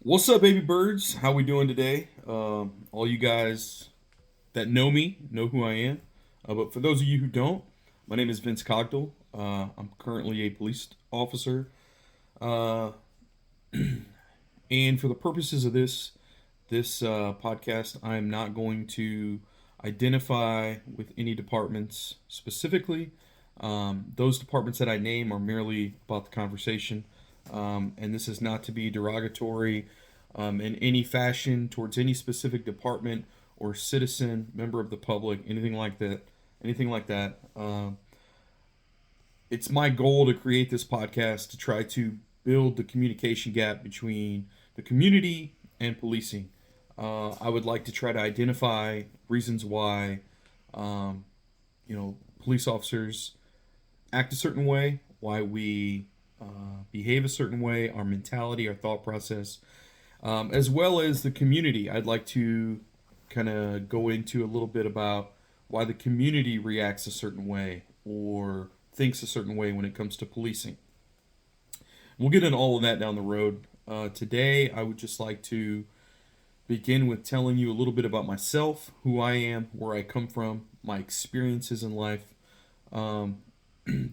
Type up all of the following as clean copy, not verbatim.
What's up, baby birds? How we doing today? All you guys that know me know who I am, but for those of you who don't, my name is Vince Cogdell. I'm currently a police officer, uh, and for the purposes of this podcast, I am not going to identify with any departments specifically. Those departments that I name are merely about the conversation, and this is not to be derogatory in any fashion towards any specific department or citizen, member of the public, anything like that. Anything like that. It's my goal to create this podcast to try to build the communication gap between the community and policing. I would like to try to identify reasons why, um, police officers act a certain way, why we behave a certain way, our mentality, our thought process, as well as the community. I'd like to kind of go into a little bit about why the community reacts a certain way or thinks a certain way when it comes to policing. We'll get into all of that down the road. Today, I would just like to begin with telling you a little bit about myself, who I am, where I come from, my experiences in life, um,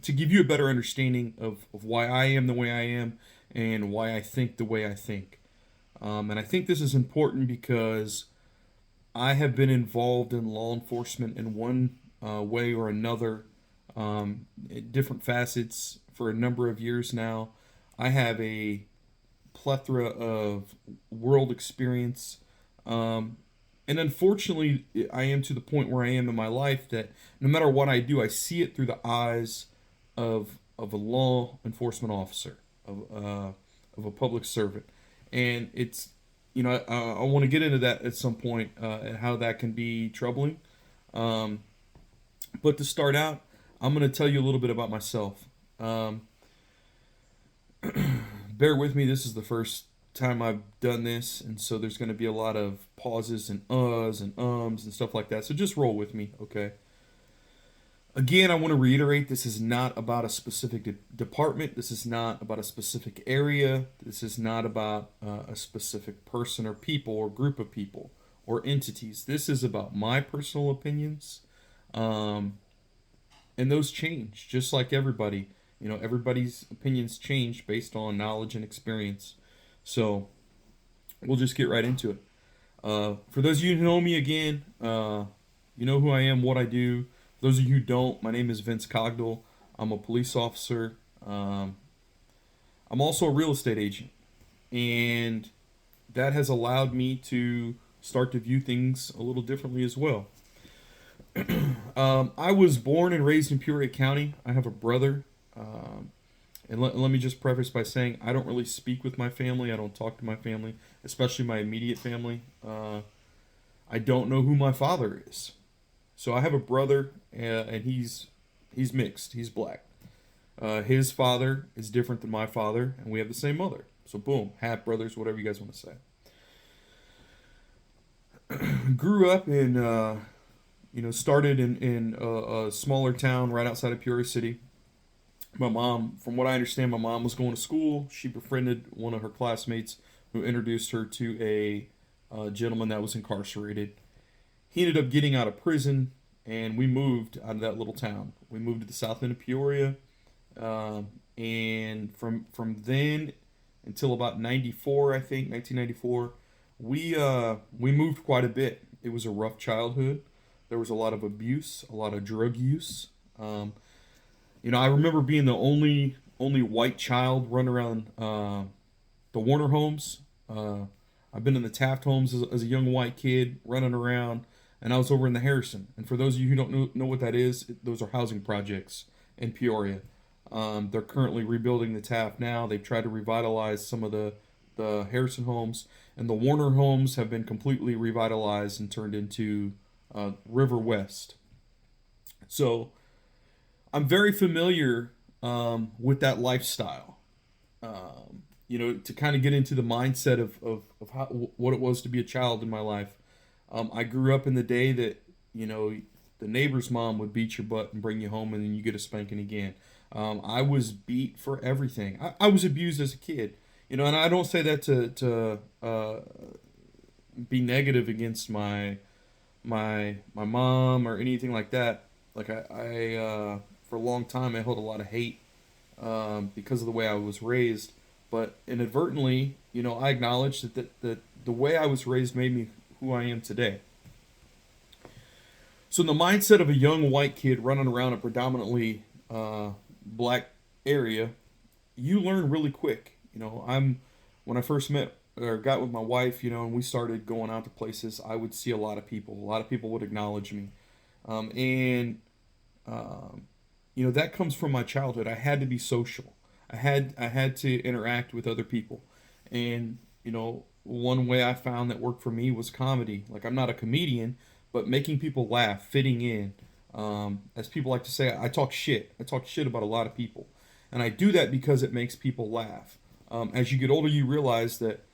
to give you a better understanding of why I am the way I am and why I think the way I think. And I think this is important because I have been involved in law enforcement in one way or another, in different facets for a number of years now. I have a plethora of world experience. Um, and unfortunately, I am to the point where I am in my life that no matter what I do, I see it through the eyes of a law enforcement officer, of a public servant. And it's, I want to get into that at some point and how that can be troubling. Um, but to start out, I'm going to tell you a little bit about myself. Um, Bear with me. This is the first time I've done this, and so there's going to be a lot of pauses and uhs and ums and stuff like that. So just roll with me, okay? Again, I want to reiterate this is not about a specific department. This is not about a specific area. This is not about a specific person or people or group of people or entities. This is about my personal opinions. Um, and those change just like everybody. Everybody's opinions change based on knowledge and experience. So we'll just get right into it. For those of you who know me again, you know who I am, what I do. For those of you who don't, my name is Vince Cogdell. I'm a police officer. Um, I'm also a real estate agent, and that has allowed me to start to view things a little differently as well. I was born and raised in Peoria County. I have a brother. Um, and let me just preface by saying I don't really speak with my family. I don't talk to my family, especially my immediate family. I don't know who my father is. So I have a brother, and he's mixed. He's black. His father is different than my father, and we have the same mother. So boom, half brothers, whatever you guys want to say. Grew up in, started in a smaller town right outside of Peoria City. My mom, from what I understand, my mom was going to school. She befriended one of her classmates who introduced her to a gentleman that was incarcerated. He ended up getting out of prison, and we moved out of that little town. We moved to the south end of Peoria, and from then until about '94, I think 1994, we moved quite a bit. It was a rough childhood. There was a lot of abuse, a lot of drug use. Um, I remember being the only white child running around the Warner homes. I've been in the Taft homes as a young white kid running around, and I was over in the Harrison. And for those of you who don't know what that is, those are housing projects in Peoria. They're currently rebuilding the Taft now. They've tried to revitalize some of the Harrison homes, and the Warner homes have been completely revitalized and turned into River West. So I'm very familiar with that lifestyle. To kind of get into the mindset of how, what it was to be a child in my life. I grew up in the day that, the neighbor's mom would beat your butt and bring you home and then you get a spanking again. I was beat for everything. I was abused as a kid. And I don't say that to be negative against my mom or anything like that. Like I for a long time I held a lot of hate because of the way I was raised, but inadvertently, I acknowledged that the way I was raised made me who I am today. So in the mindset of a young white kid running around a predominantly black area, you learn really quick. I'm when I first met or got with my wife, and we started going out to places, I would see a lot of people. A lot of people would acknowledge me, and um, that comes from my childhood. I had to be social. I had to interact with other people, and one way I found that worked for me was comedy. Like I'm not a comedian, but making people laugh, fitting in. As people like to say, I talk shit. I talk shit about a lot of people, and I do that because it makes people laugh. As you get older, you realize that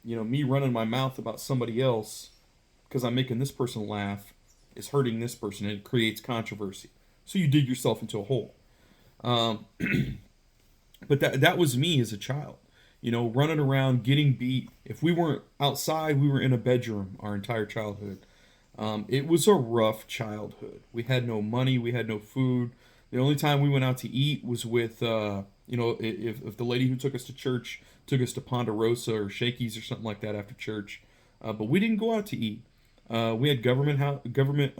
me running my mouth about somebody else because I'm making this person laugh is hurting this person, and it creates controversy. So you dig yourself into a hole. Um, but that was me as a child. Running around, getting beat. If we weren't outside, we were in a bedroom our entire childhood. It was a rough childhood. We had no money, we had no food. The only time we went out to eat was with, if the lady who took us to church took us to Ponderosa or Shakey's or something like that after church. But we didn't go out to eat. We had government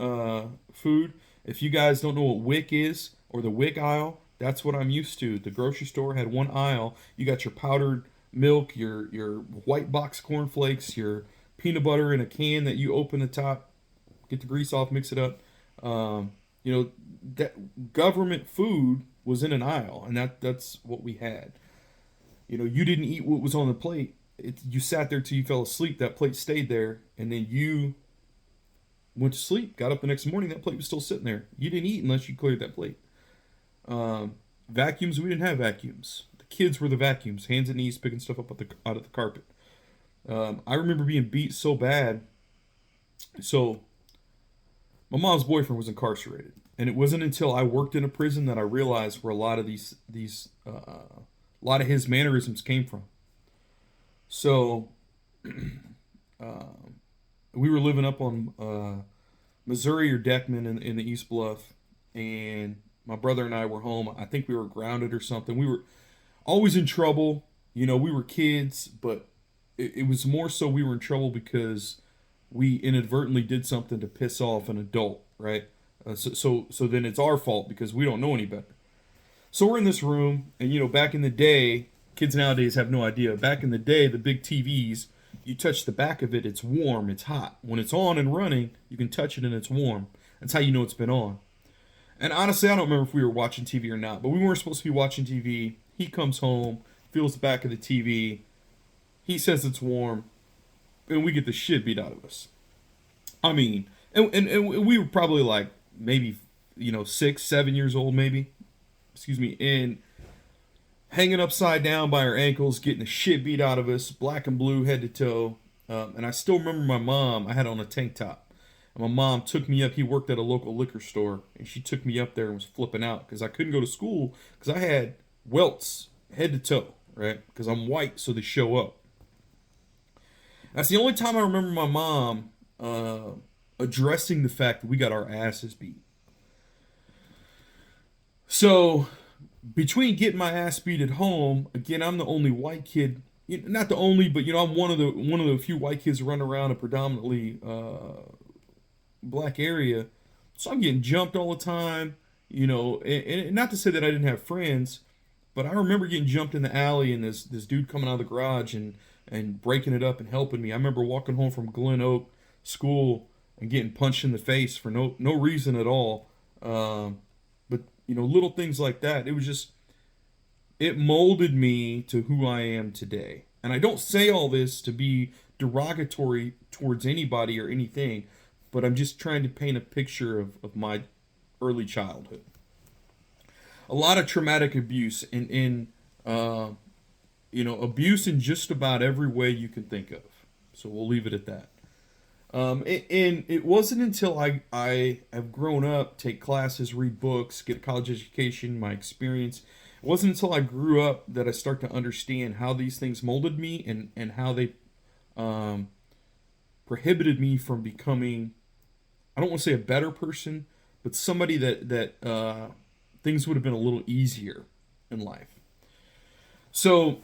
food. If you guys don't know what WIC is or the WIC aisle, that's what I'm used to. The grocery store had one aisle. You got your powdered milk, your white box cornflakes, your peanut butter in a can that you open the top, get the grease off, mix it up. Um, that government food was in an aisle, and that's what we had. You didn't eat what was on the plate. You sat there till you fell asleep. That plate stayed there, and then you went to sleep. Got up the next morning. That plate was still sitting there. You didn't eat unless you cleared that plate. Vacuums. We didn't have vacuums. The kids were the vacuums, hands and knees picking stuff up out of the carpet. I remember being beat so bad. So my mom's boyfriend was incarcerated, and it wasn't until I worked in a prison that I realized where a lot of these a lot of his mannerisms came from. So um, we were living up on Missouri or Deckman in the East Bluff, and my brother and I were home. I think we were grounded or something. We were always in trouble. We were kids, but it was more so we were in trouble because we inadvertently did something to piss off an adult, right? So then it's our fault because we don't know any better. So we're in this room, and back in the day, kids nowadays have no idea. Back in the day, the big TVs, you touch the back of it, it's warm, it's hot. When it's on and running, you can touch it and it's warm. That's how you know it's been on. And honestly, I don't remember if we were watching TV or not, but we weren't supposed to be watching TV. He comes home, feels the back of the TV. He says it's warm, and we get the shit beat out of us. I mean, and we were probably like maybe 6, 7 years old, maybe. Excuse me, and hanging upside down by our ankles, getting the shit beat out of us, black and blue, head to toe. And I still remember my mom. I had on a tank top, and my mom took me up. He worked at a local liquor store, and she took me up there and was flipping out because I couldn't go to school because I had welts head to toe, right? Because I'm white, so they show up. That's the only time I remember my mom addressing the fact that we got our asses beat. So between getting my ass beat at home, again, I'm the only white kid. Not the only, but I'm one of the few white kids running around a predominantly black area. So I'm getting jumped all the time. And not to say that I didn't have friends, but I remember getting jumped in the alley and this dude coming out of the garage and breaking it up and helping me. I remember walking home from Glen Oak School and getting punched in the face for no reason at all. But little things like that. It was just it molded me to who I am today. And I don't say all this to be derogatory towards anybody or anything, but I'm just trying to paint a picture of my early childhood. A lot of traumatic abuse abuse in just about every way you can think of. So we'll leave it at that. And it wasn't until I have grown up, take classes, read books, get a college education, my experience, wasn't until I grew up that I start to understand how these things molded me, and how they um, prohibited me from becoming, I don't want to say a better person, but somebody that things would have been a little easier in life. So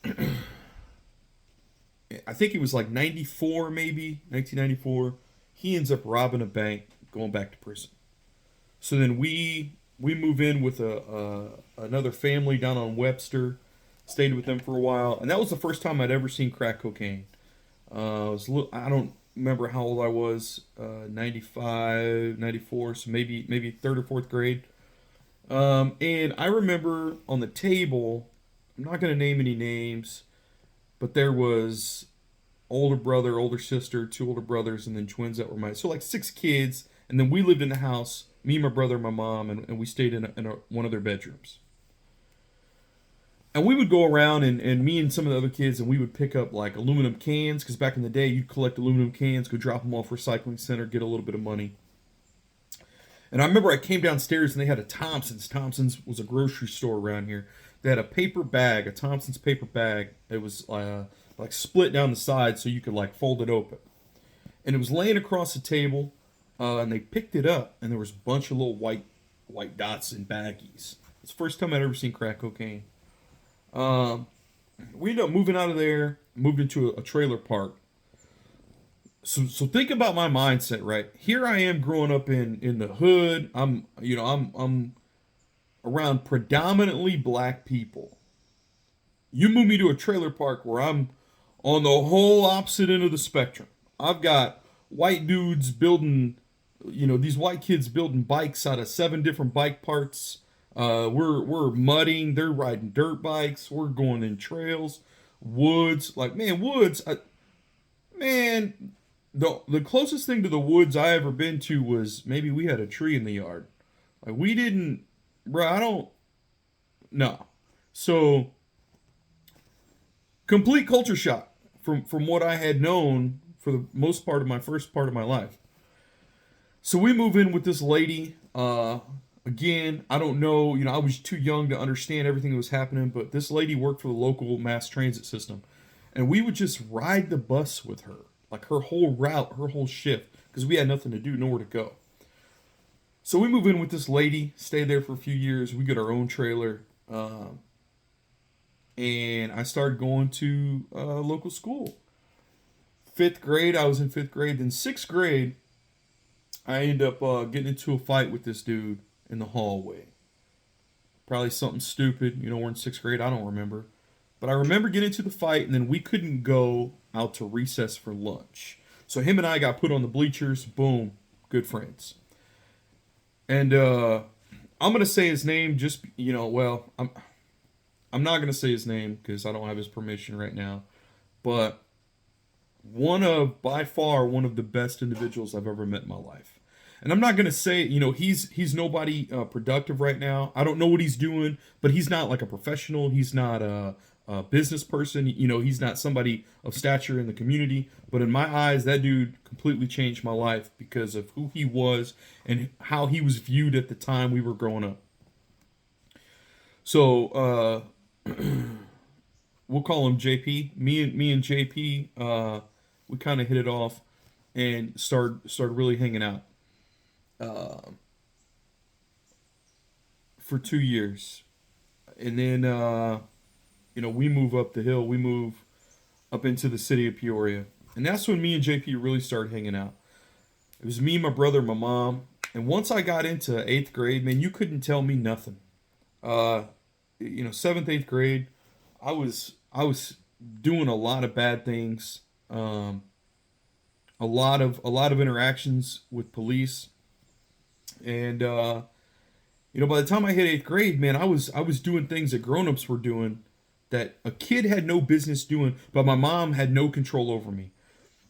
I think it was like 94, maybe 1994. He ends up robbing a bank, going back to prison. So then we move in with another family down on Webster. Stayed with them for a while, and that was the first time I'd ever seen crack cocaine. I don't remember how old I was, 95, 94, so maybe third or fourth grade. And I remember on the table, I'm not going to name any names, but there was older brother, older sister, two older brothers, and then twins that were mine. So like six kids, and then we lived in the house, me, my brother, my mom, and we stayed in one of their bedrooms. And we would go around, and me and some of the other kids, and we would pick up like aluminum cans, because back in the day, you'd collect aluminum cans, go drop them off recycling center, get a little bit of money. And I remember I came downstairs and they had a Thompson's. Thompson's was a grocery store around here. They had a paper bag, a Thompson's paper bag. It was like split down the side so you could like fold it open. And it was laying across the table, and they picked it up, and there was a bunch of little white dots in baggies. It's the first time I'd ever seen crack cocaine. We ended up moving out of there, moved into a trailer park. So think about my mindset, right? Here I am growing up in the hood. I'm around predominantly black people. You move me to a trailer park where I'm on the whole opposite end of the spectrum. I've got white dudes building, these white kids building bikes out of 7 different bike parts. We're mudding. They're riding dirt bikes. We're going in trails, woods. Like, man, woods. Man, the closest thing to the woods I ever been to was maybe we had a tree in the yard. Like, we didn't, bro. I don't. No. So complete culture shock from what I had known for the most part of my first part of my life. So we move in with this lady. Again, I don't know. I was too young to understand everything that was happening, but this lady worked for the local mass transit system, and we would just ride the bus with her, like her whole route, her whole shift, because we had nothing to do, nowhere to go. So we move in with this lady, stay there for a few years. We get our own trailer, and I started going to local school. 5th grade, I was in 5th grade. Then 6th grade, I end up getting into a fight with this dude in the hallway. Probably something stupid. We're in 6th grade. I don't remember. But I remember getting into the fight, and then we couldn't go out to recess for lunch. So him and I got put on the bleachers. Boom. Good friends. And I'm going to say his name just, I'm not going to say his name because I don't have his permission right now. But by far, one of the best individuals I've ever met in my life. And I'm not going to say, he's nobody productive right now. I don't know what he's doing, but he's not like a professional. He's not a business person. He's not somebody of stature in the community. But in my eyes, that dude completely changed my life because of who he was and how he was viewed at the time we were growing up. So we'll call him JP. Me and JP, we kind of hit it off and started really hanging out. For 2 years, and then we move up the hill. We move up into the city of Peoria, and that's when me and JP really started hanging out. It was me, my brother, my mom, and once I got into 8th grade, man, you couldn't tell me nothing. 7th, 8th grade, I was doing a lot of bad things. A lot of interactions with police. And by the time I hit 8th grade, man, I was doing things that grown-ups were doing that a kid had no business doing, but my mom had no control over me.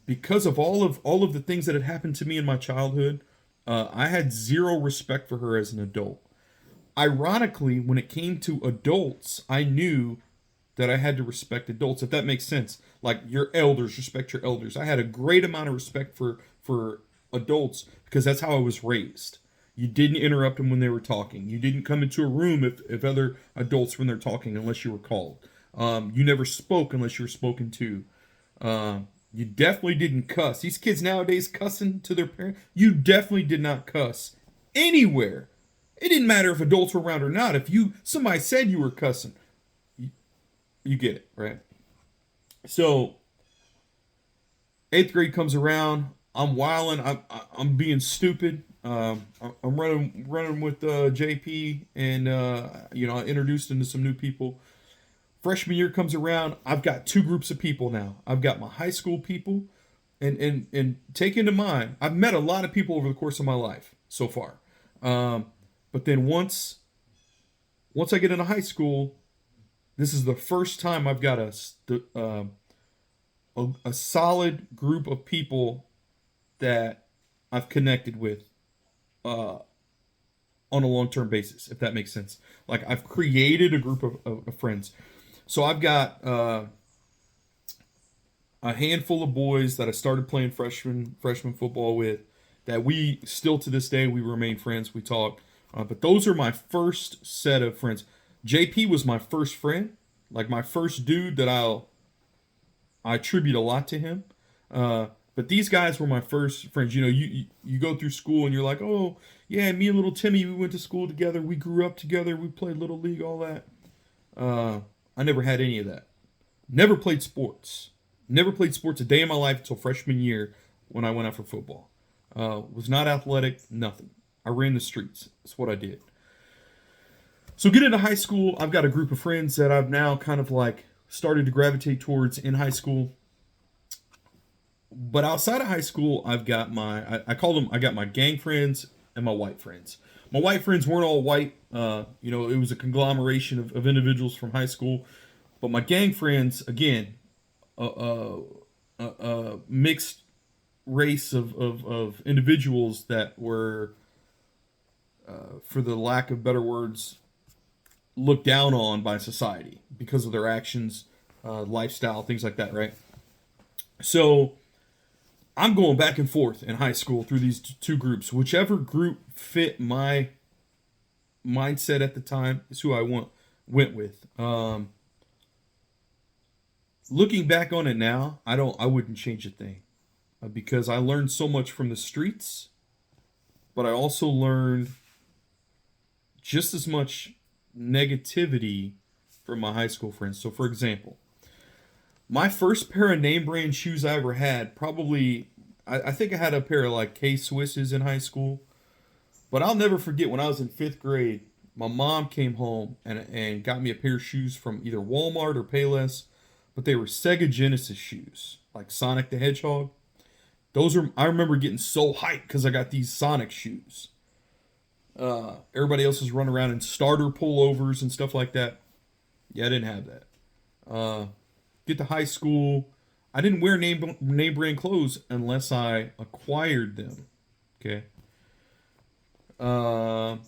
Because of all of the things that had happened to me in my childhood, I had zero respect for her as an adult. Ironically, when it came to adults, I knew that I had to respect adults, if that makes sense. Like, your elders, respect your elders. I had a great amount of respect for adults because that's how I was raised. You didn't interrupt them when they were talking. You didn't come into a room if other adults when they're talking unless you were called. You never spoke unless you were spoken to. You definitely didn't cuss. These kids nowadays cussing to their parents. You definitely did not cuss anywhere. It didn't matter if adults were around or not. If somebody said you were cussing, you get it, right? So 8th grade comes around. I'm wilding. I'm being stupid. I'm running with JP, and I introduced him to some new people. Freshman year comes around. I've got two groups of people now. I've got my high school people, and take into mind, I've met a lot of people over the course of my life so far. But then once I get into high school, this is the first time I've got a solid group of people that I've connected with on a long-term basis, if that makes sense. Like, I've created a group of friends. So I've got a handful of boys that I started playing freshman football with that we still to this day we remain friends. We talk, but those are my first set of friends. JP was my first friend, like my first dude that I attribute a lot to him. But these guys were my first friends. You go through school and you're like, oh yeah, me and little Timmy, we went to school together. We grew up together. We played little league, all that. I never had any of that. Never played sports. Never played sports a day in my life until freshman year when I went out for football. Was not athletic, nothing. I ran the streets. That's what I did. So get into high school. I've got a group of friends that I've now kind of like started to gravitate towards in high school. But outside of high school, I've got I call them, I got my gang friends and my white friends. My white friends weren't all white. It was a conglomeration of individuals from high school. But my gang friends, again, mixed race of individuals that were, for the lack of better words, looked down on by society because of their actions, lifestyle, things like that, right? So I'm going back and forth in high school through these two groups. Whichever group fit my mindset at the time is who I went with. Looking back on it now, I wouldn't change a thing, because I learned so much from the streets, but I also learned just as much negativity from my high school friends. So, for example, my first pair of name brand shoes I ever had, probably, I think I had a pair of like K-Swisses in high school. But I'll never forget when I was in 5th grade, my mom came home and got me a pair of shoes from either Walmart or Payless, but they were Sega Genesis shoes, like Sonic the Hedgehog. I remember getting so hyped because I got these Sonic shoes. Everybody else was running around in starter pullovers and stuff like that. Yeah, I didn't have that. Get to high school, I didn't wear name brand clothes unless I acquired them. Okay. From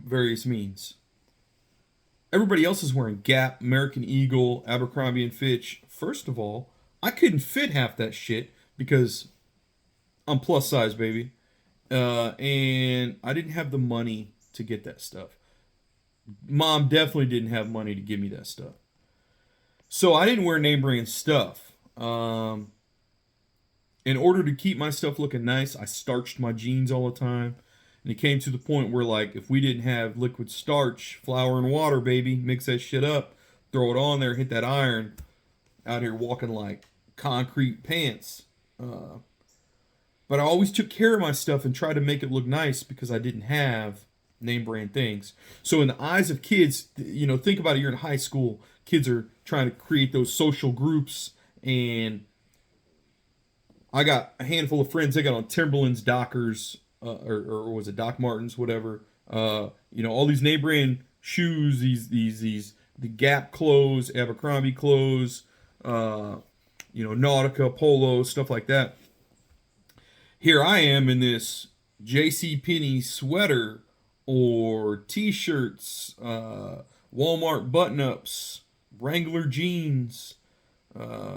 various means. Everybody else is wearing Gap, American Eagle, Abercrombie and Fitch. First of all, I couldn't fit half that shit because I'm plus size, baby. And I didn't have the money to get that stuff. Mom definitely didn't have money to give me that stuff. So I didn't wear name brand stuff. In order to keep my stuff looking nice, I starched my jeans all the time. And it came to the point where, like, if we didn't have liquid starch, flour and water, baby, mix that shit up, throw it on there, hit that iron, out here walking like concrete pants. But I always took care of my stuff and tried to make it look nice because I didn't have name brand things. So in the eyes of kids, think about it, you're in high school, kids are trying to create those social groups, and I got a handful of friends. They got on Timberlands, Dockers, or was it Doc Martens, whatever. All these name brand shoes, the Gap clothes, Abercrombie clothes, Nautica, Polo, stuff like that. Here I am in this JCPenney sweater or T-shirts, Walmart button-ups, Wrangler jeans. I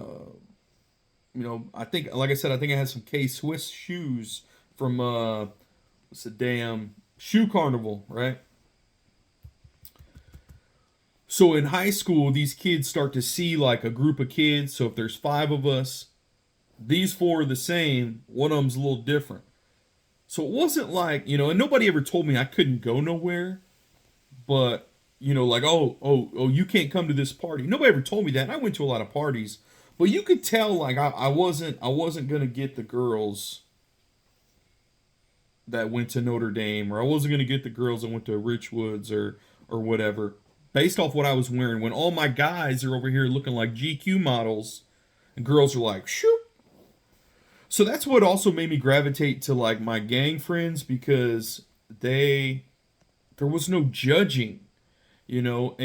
think, like I said, I think I had some K-Swiss shoes from It's a damn shoe carnival, right? So in high school, these kids start to see like a group of kids. So if there's five of us, these four are the same. One of them's a little different. So it wasn't like, and nobody ever told me I couldn't go nowhere, but, like, oh, you can't come to this party. Nobody ever told me that. And I went to a lot of parties, but you could tell like I wasn't going to get the girls that went to Notre Dame, or I wasn't going to get the girls that went to Richwoods or whatever, based off what I was wearing. When all my guys are over here looking like GQ models, and girls are like, shoot. So that's what also made me gravitate to like my gang friends, because there was no judging, and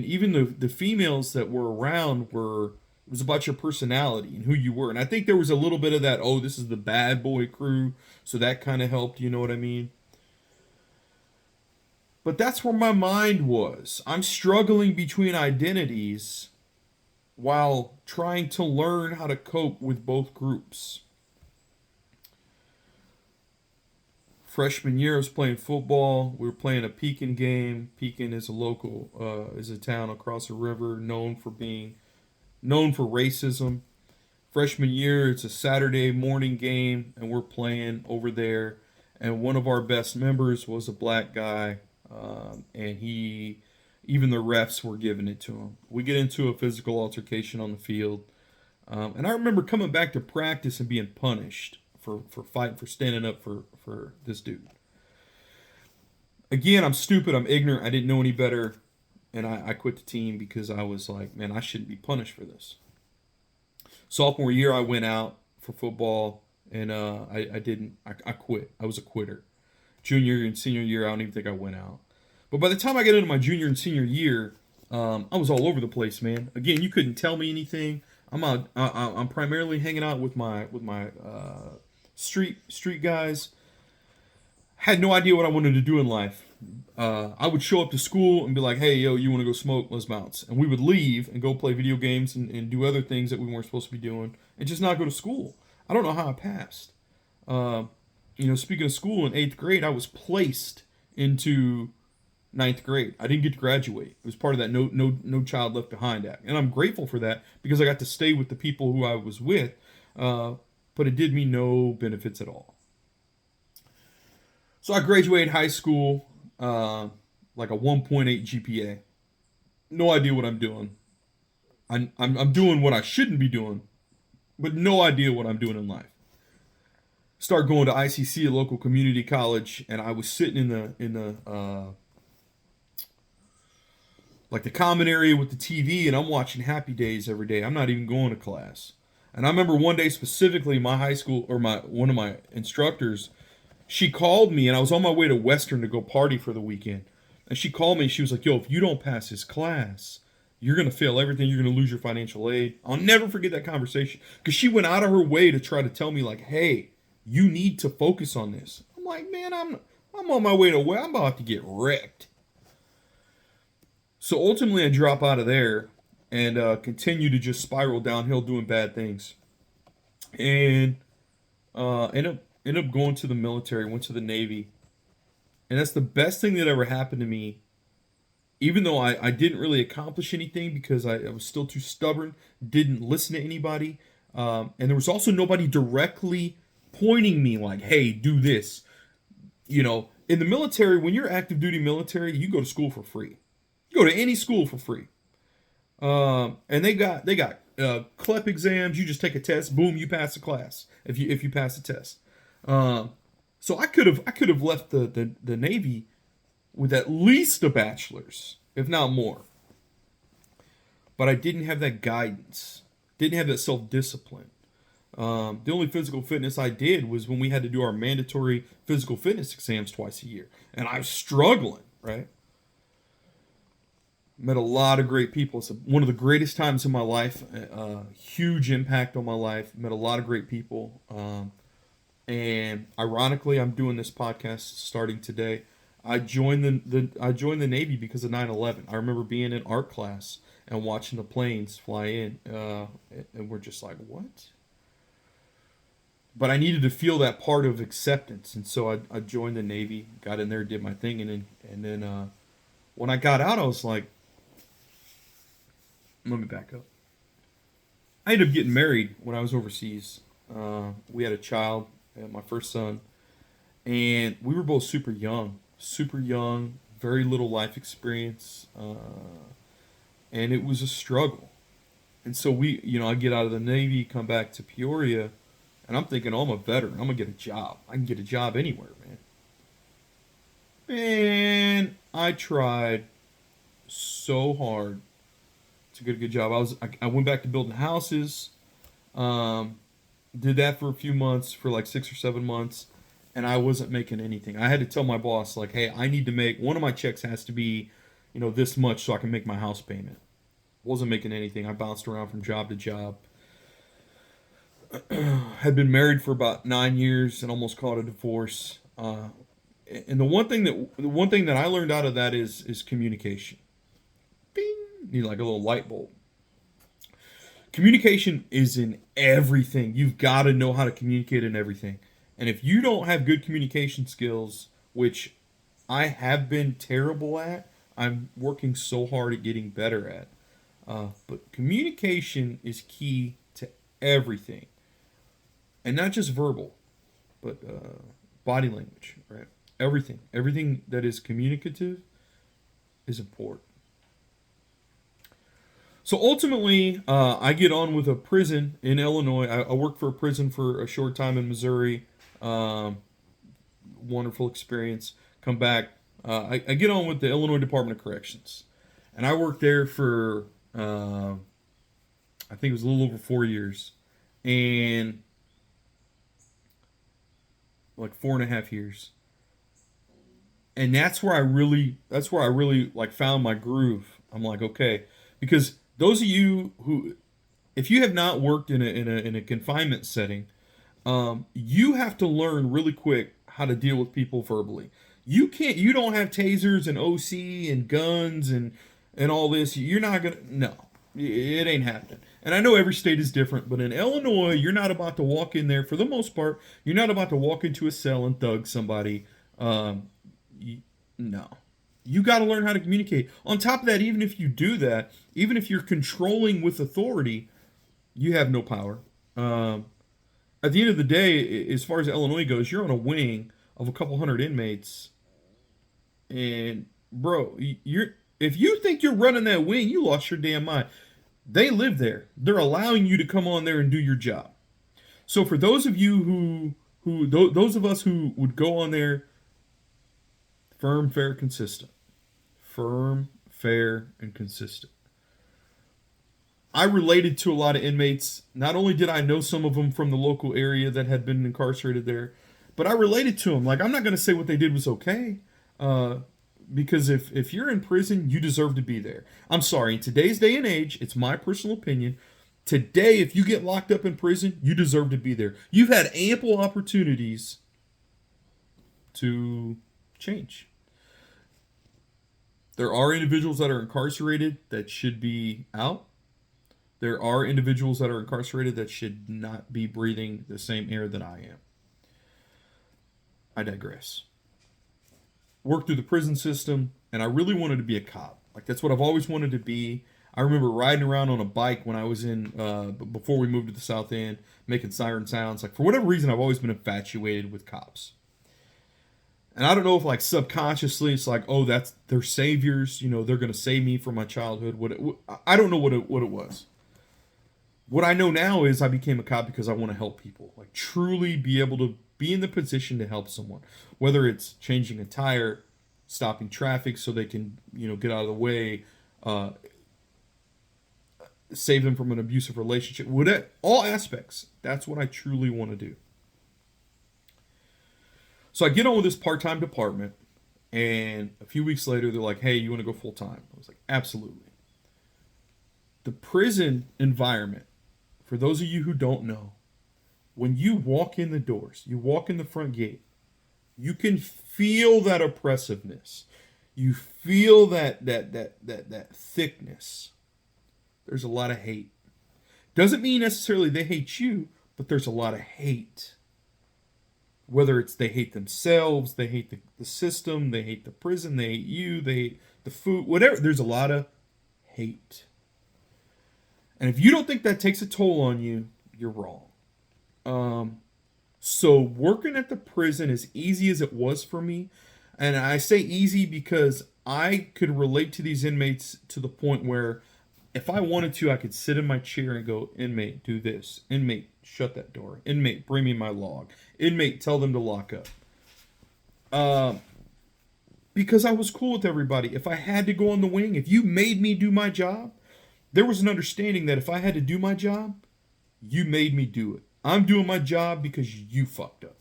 even the females that were around it was about your personality and who you were. And I think there was a little bit of that, oh, this is the bad boy crew, so that kind of helped, you know what I mean? But that's where my mind was. I'm struggling between identities while trying to learn how to cope with both groups. Freshman year, I was playing football. We were playing a Pekin game. Pekin is is a town across a river known for racism. Freshman year, it's a Saturday morning game, and we're playing over there. And one of our best members was a black guy, and even the refs were giving it to him. We get into a physical altercation on the field, and I remember coming back to practice and being punished for fighting, for standing up for this dude. Again, I'm stupid, I'm ignorant, I didn't know any better, and I quit the team because I was like, man, I shouldn't be punished for this. Sophomore year, I went out for football, and I didn't. I quit. I was a quitter. Junior and senior year, I don't even think I went out. But by the time I got into my junior and senior year, I was all over the place, man. Again, you couldn't tell me anything. I'm primarily hanging out with my street guys. Had no idea what I wanted to do in life. I would show up to school and be like, hey, yo, you want to go smoke? Let's bounce. And we would leave and go play video games and do other things that we weren't supposed to be doing and just not go to school. I don't know how I passed. Speaking of school, in 8th grade, I was placed into 9th grade. I didn't get to graduate. It was part of that no child left behind act. And I'm grateful for that because I got to stay with the people who I was with, but it did me no benefits at all. So I graduated high school, like a 1.8 GPA. No idea what I'm doing. I'm doing what I shouldn't be doing, but no idea what I'm doing in life. Start going to ICC, a local community college, and I was sitting in the like the common area with the TV, and I'm watching Happy Days every day. I'm not even going to class. And I remember one day specifically, my high school or one of my instructors, she called me, and I was on my way to Western to go party for the weekend. And she called me, and she was like, yo, if you don't pass this class, you're going to fail everything. You're going to lose your financial aid. I'll never forget that conversation because she went out of her way to try to tell me, like, hey, you need to focus on this. I'm like, man, I'm on my way to where I'm about to get wrecked. So ultimately, I drop out of there and continue to just spiral downhill doing bad things. And end up going to the military, went to the Navy. And that's the best thing that ever happened to me, even though I didn't really accomplish anything because I was still too stubborn, didn't listen to anybody. And there was also nobody directly pointing me like, hey, do this. In the military, when you're active duty military, you go to school for free. You go to any school for free. And they got CLEP exams. You just take a test. Boom, you pass the class if you pass the test. So I could have left the Navy with at least a bachelor's, if not more. But I didn't have that guidance. Didn't have that self-discipline. The only physical fitness I did was when we had to do our mandatory physical fitness exams twice a year. And I was struggling, right? Met a lot of great people. It's one of the greatest times in my life. Huge impact on my life. Met a lot of great people. And ironically, I'm doing this podcast starting today. I joined the Navy because of 9/11. I remember being in art class and watching the planes fly in, and we're just like, what? but I needed to feel that part of acceptance, and so I joined the Navy, got in there, did my thing, and then when I got out, I was like, let me back up. I ended up getting married when I was overseas. We had a child, my first son, and we were both super young, very little life experience, and it was a struggle. And so I get out of the Navy, come back to Peoria, and I'm thinking, oh, I'm a veteran. I'm gonna get a job. I can get a job anywhere, man. And I tried so hard to get a good job. I went back to building houses. Um, did that for a few months, for like 6 or 7 months, and I wasn't making anything. I had to tell my boss, like, hey, I need to make one of my checks has to be, this much so I can make my house payment. Wasn't making anything. I bounced around from job to job. Had been married for about 9 years and almost caught a divorce. And the one thing that I learned out of that is communication. Bing, need like a little light bulb. Communication is in everything. You've got to know how to communicate in everything. And if you don't have good communication skills, which I have been terrible at, I'm working so hard at getting better at. But communication is key to everything, and not just verbal, but body language, right? Everything that is communicative is important. So ultimately, I get on with a prison in Illinois. I worked for a prison for a short time in Missouri. Um, Wonderful experience. Come back. I get on with the Illinois Department of Corrections, and I worked there for I think it was a little over 4 years, and like 4.5 years, and that's where I really like found my groove. I'm like, okay, because those of you who, if you have not worked in a confinement setting, you have to learn really quick how to deal with people verbally. You don't have tasers and OC and guns and all this. You're not gonna, no, it ain't happening. And I know every state is different, but in Illinois, you're not about to walk in there, for the most part, you're not about to walk into a cell and thug somebody. Um, you, no. You got to learn how to communicate. On top of that, even if you do that, even if you're controlling with authority, you have no power. Um, at the end of the day, as far as Illinois goes, you're on a wing of a couple hundred inmates, and bro, you're if you think you're running that wing, you lost your damn mind. They live there. They're allowing you to come on there and do your job. So for those of you those of us who would go on there, firm, fair, consistent, firm, fair, and consistent. I related to a lot of inmates. Not only did I know some of them from the local area that had been incarcerated there, but I related to them. Like, I'm not going to say what they did was okay, uh, because if you're in prison, you deserve to be there. I'm sorry. In today's day and age, it's my personal opinion. Today, if you get locked up in prison, you deserve to be there. You've had ample opportunities to change. There are individuals that are incarcerated that should be out. There are individuals that are incarcerated that should not be breathing the same air that I am. I digress. Worked through the prison system, and I really wanted to be a cop. Like, that's what I've always wanted to be. I remember riding around on a bike when I was before we moved to the South End, making siren sounds. Like, for whatever reason, I've always been infatuated with cops. And I don't know if, like, subconsciously it's like, oh, that's they're saviors. They're gonna save me from my childhood. I don't know what it was. What I know now is I became a cop because I want to help people. Like, truly be able to be in the position to help someone, whether it's changing a tire, stopping traffic so they can get out of the way, uh, save them from an abusive relationship. All aspects. That's what I truly want to do. So I get on with this part-time department, and a few weeks later, they're like, hey, you want to go full-time? I was like, absolutely. The prison environment, for those of you who don't know, when you walk in the doors, you walk in the front gate, you can feel that oppressiveness. You feel that thickness. There's a lot of hate. Doesn't mean necessarily they hate you, but there's a lot of hate. Whether it's they hate themselves, they hate the system, they hate the prison, they hate you, they hate the food, whatever. There's a lot of hate. And if you don't think that takes a toll on you, you're wrong. So working at the prison, as easy as it was for me, and I say easy because I could relate to these inmates to the point where if I wanted to, I could sit in my chair and go, inmate, do this. Inmate, shut that door. Inmate, bring me my log. Inmate, tell them to lock up. Because I was cool with everybody. If I had to go on the wing, if you made me do my job, there was an understanding that if I had to do my job, you made me do it. I'm doing my job because you fucked up.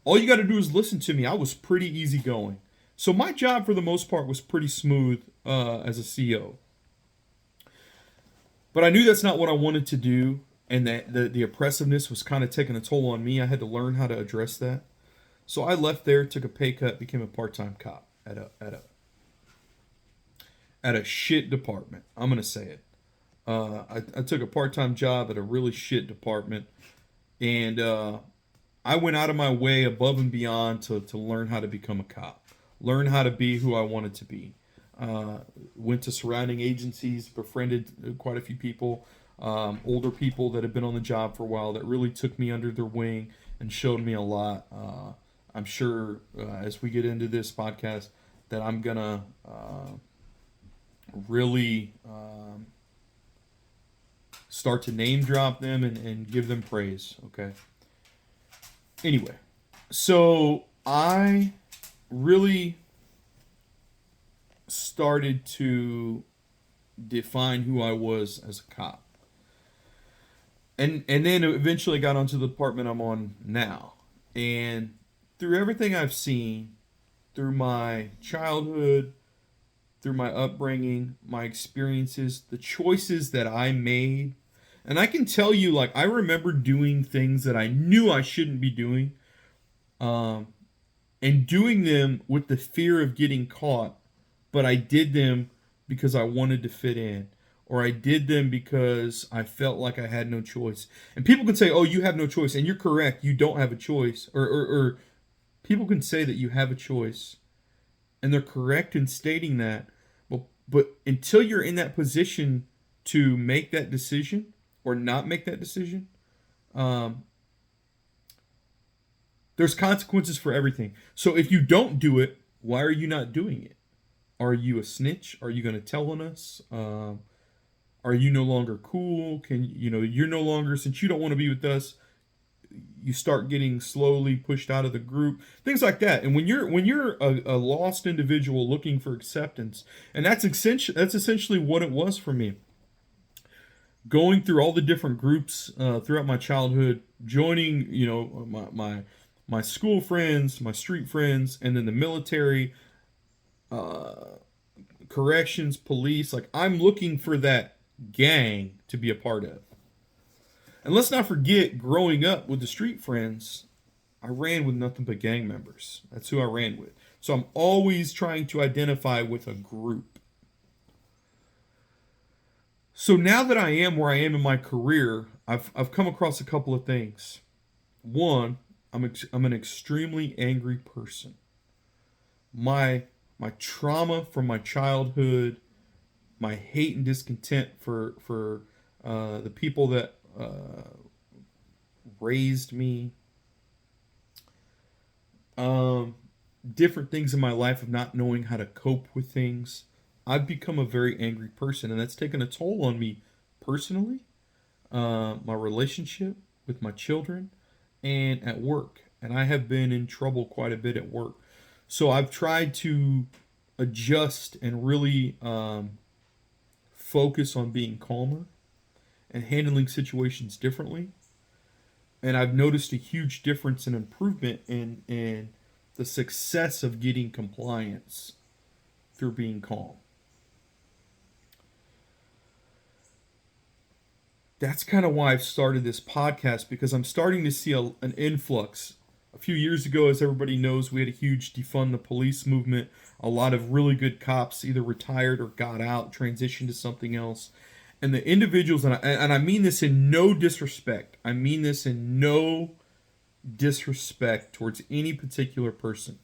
All you got to do is listen to me. I was pretty easygoing. So my job, for the most part, was pretty smooth as a CO. But I knew that's not what I wanted to do, and that the oppressiveness was kind of taking a toll on me. I had to learn how to address that. So I left there, took a pay cut, became a part-time cop at a shit department. I'm gonna say it. I took a part-time job at a really shit department, and I went out of my way above and beyond to learn how to become a cop, learn how to be who I wanted to be. Went to surrounding agencies, befriended quite a few people, older people that had been on the job for a while that really took me under their wing and showed me a lot. I'm sure as we get into this podcast that I'm gonna really start to name drop them and give them praise. Okay. Anyway, so I really started to define who I was as a cop. And then eventually got onto the department I'm on now. And through everything I've seen, through my childhood, through my upbringing, my experiences, the choices that I made, and I can tell you, like, I remember doing things that I knew I shouldn't be doing, and doing them with the fear of getting caught, but I did them because I wanted to fit in, or I did them because I felt like I had no choice. And people can say, oh, you have no choice, and you're correct, you don't have a choice, or people can say that you have a choice, and they're correct in stating that, but until you're in that position to make that decision, or not make that decision, there's consequences for everything. So if you don't do it, why are you not doing it? Are you a snitch? Are you going to tell on us? Are you no longer cool? You're no longer, since you don't want to be with us, you start getting slowly pushed out of the group, things like that. And when you're a lost individual looking for acceptance, and that's essentially what it was for me. Going through all the different groups throughout my childhood, joining, my school friends, my street friends, and then the military, corrections, police. Like, I'm looking for that gang to be a part of. And let's not forget, growing up with the street friends, I ran with nothing but gang members. That's who I ran with. So I'm always trying to identify with a group. So now that I am where I am in my career, I've come across a couple of things. One, I'm an extremely angry person. My trauma from my childhood, my hate and discontent for the people that raised me, different things in my life of not knowing how to cope with things. I've become a very angry person, and that's taken a toll on me personally, my relationship with my children, and at work. And I have been in trouble quite a bit at work. So I've tried to adjust and really focus on being calmer and handling situations differently. And I've noticed a huge difference and improvement in the success of getting compliance through being calm. That's kind of why I've started this podcast, because I'm starting to see an influx. A few years ago, as everybody knows, we had a huge defund the police movement. A lot of really good cops either retired or got out, transitioned to something else. And the individuals, and I mean this in no disrespect, I mean this in no disrespect towards any particular person.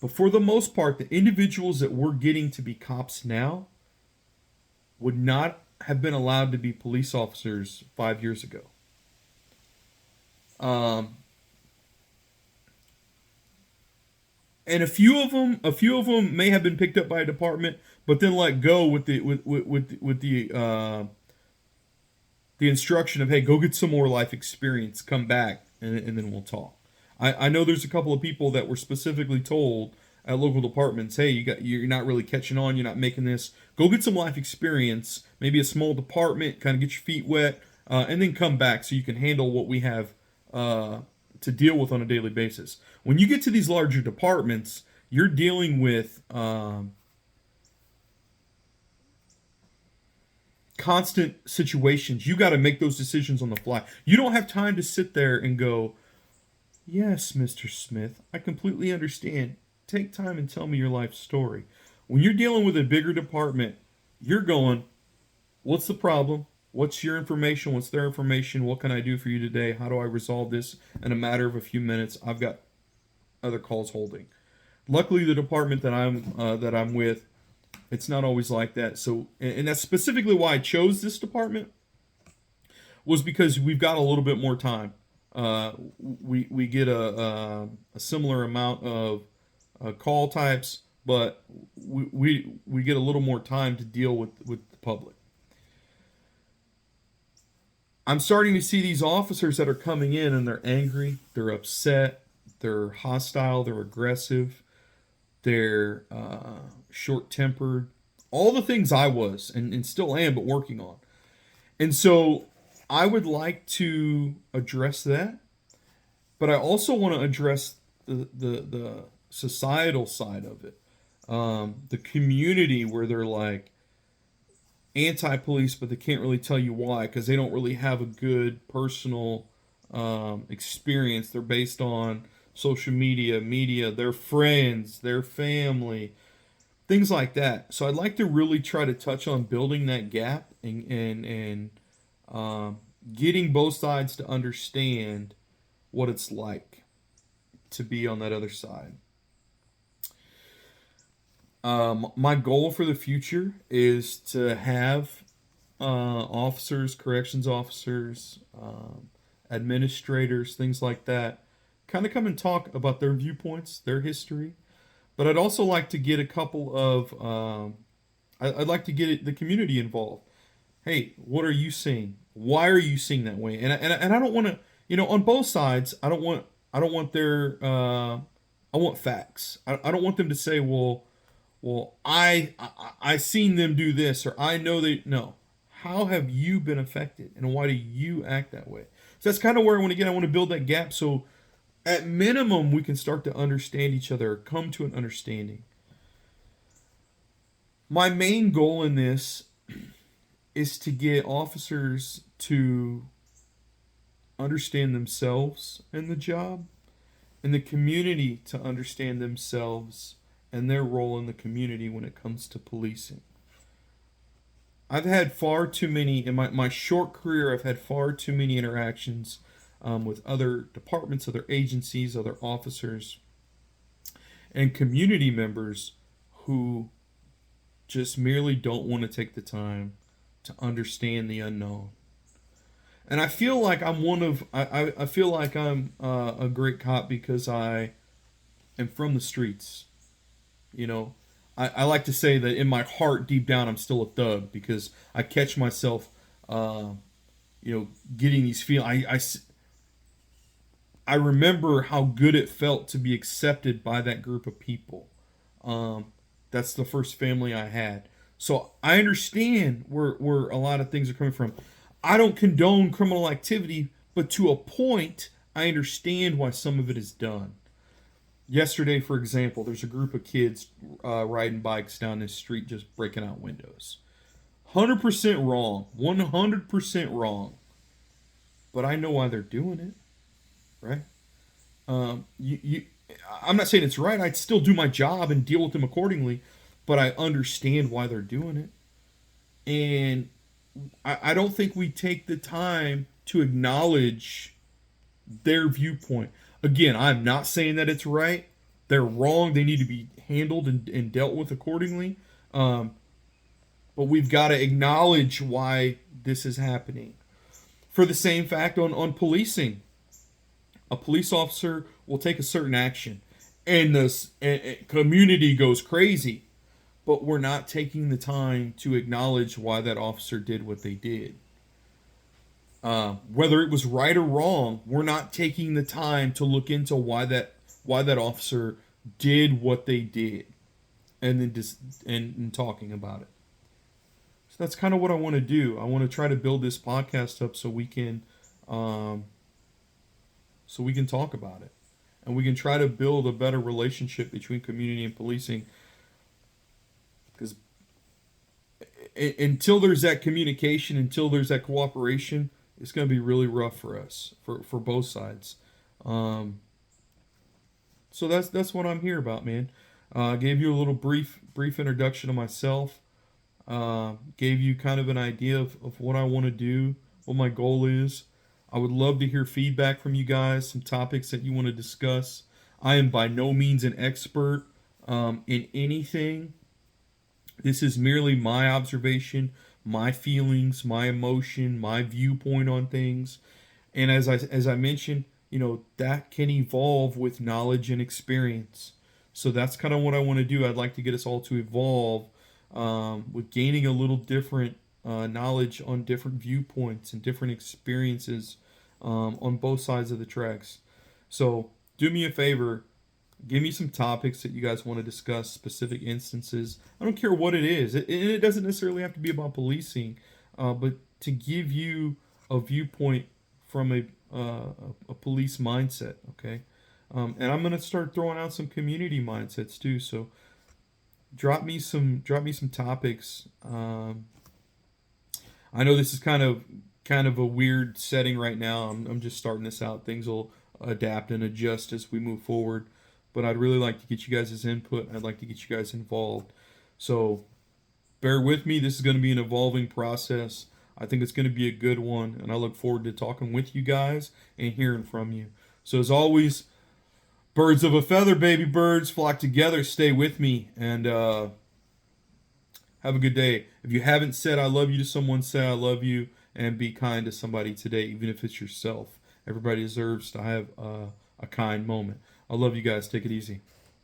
But for the most part, the individuals that we're getting to be cops now would not have been allowed to be police officers 5 years ago. Um, and a few of them may have been picked up by a department, but then let go with the instruction of, hey, go get some more life experience, come back, and then we'll talk. I know there's a couple of people that were specifically told at local departments, hey, you're not really catching on, you're not making this. Go get some life experience, maybe a small department, kind of get your feet wet, and then come back so you can handle what we have to deal with on a daily basis. When you get to these larger departments, you're dealing with constant situations. You got to make those decisions on the fly. You don't have time to sit there and go, yes, Mr. Smith, I completely understand. Take time and tell me your life story. When you're dealing with a bigger department, you're going, what's the problem? What's your information? What's their information? What can I do for you today? How do I resolve this in a matter of a few minutes? I've got other calls holding. Luckily, the department that I'm with, it's not always like that. So, and that's specifically why I chose this department, was because we've got a little bit more time. We get a similar amount of call types, but we get a little more time to deal with the public. I'm starting to see these officers that are coming in and they're angry, they're upset, they're hostile, they're aggressive, they're short-tempered, all the things I was and still am, but working on. And so I would like to address that, but I also want to address the societal side of it, the community where they're like anti-police, but they can't really tell you why because they don't really have a good personal experience. They're based on social media, their friends, their family, things like that. So I'd like to really try to touch on building that gap and getting both sides to understand what it's like to be on that other side. My goal for the future is to have officers, corrections officers, administrators, things like that, kind of come and talk about their viewpoints, their history. But I'd also like to get a couple of, I'd like to get the community involved. Hey, what are you seeing? Why are you seeing that way? And I don't want to, on both sides, I don't want their, I want facts. I don't want them to say, well, I seen them do this, or I know they. No, how have you been affected, and why do you act that way? So that's kind of where I want to build that gap. So at minimum, we can start to understand each other, or come to an understanding. My main goal in this is to get officers to understand themselves in the job, and the community to understand themselves and their role in the community when it comes to policing. I've had far too many, in my short career, I've had far too many interactions with other departments, other agencies, other officers, and community members who just merely don't want to take the time to understand the unknown. And I feel like I feel like I'm a great cop because I am from the streets. I like to say that in my heart, deep down, I'm still a thug because I catch myself, getting these feelings. I remember how good it felt to be accepted by that group of people. That's the first family I had. So I understand where a lot of things are coming from. I don't condone criminal activity, but to a point, I understand why some of it is done. Yesterday, for example, there's a group of kids riding bikes down this street just breaking out windows. 100% wrong. 100% wrong. But I know why they're doing it, right? I'm not saying it's right. I'd still do my job and deal with them accordingly, but I understand why they're doing it. And I don't think we take the time to acknowledge their viewpoint. Again, I'm not saying that it's right. They're wrong. They need to be handled and dealt with accordingly. Um, but we've got to acknowledge why this is happening. For the same fact on policing, a police officer will take a certain action, and the community goes crazy, but we're not taking the time to acknowledge why that officer did what they did. Whether it was right or wrong, we're not taking the time to look into why that officer did what they did, and then just and talking about it. So that's kind of what I want to do. I want to try to build this podcast up um, so we can talk about it, and we can try to build a better relationship between community and policing. Because until there's that communication, until there's that cooperation, it's going to be really rough for us, for both sides. Um, so that's what I'm here about, man. I gave you a little brief introduction of myself. Gave you kind of an idea of what I want to do, what my goal is. I would love to hear feedback from you guys, some topics that you want to discuss. I am by no means an expert in anything. This is merely my observation, my feelings, my emotion, my viewpoint on things. And as I mentioned, that can evolve with knowledge and experience. So that's kind of what I want to do. I'd like to get us all to evolve with gaining a little different knowledge on different viewpoints and different experiences on both sides of the tracks. So do me a favor, give me some topics that you guys want to discuss, specific instances. I don't care what it is. It doesn't necessarily have to be about policing, but to give you a viewpoint from a police mindset. Okay, and I'm gonna start throwing out some community mindsets too. So drop me some topics. I know this is kind of a weird setting right now. I'm just starting this out. Things will adapt and adjust as we move forward. But I'd really like to get you guys' input. I'd like to get you guys involved. So bear with me. This is going to be an evolving process. I think it's going to be a good one, and I look forward to talking with you guys and hearing from you. So as always, birds of a feather, baby birds, flock together. Stay with me, and have a good day. If you haven't said I love you to someone, say I love you, and be kind to somebody today, even if it's yourself. Everybody deserves to have a kind moment. I love you guys. Take it easy.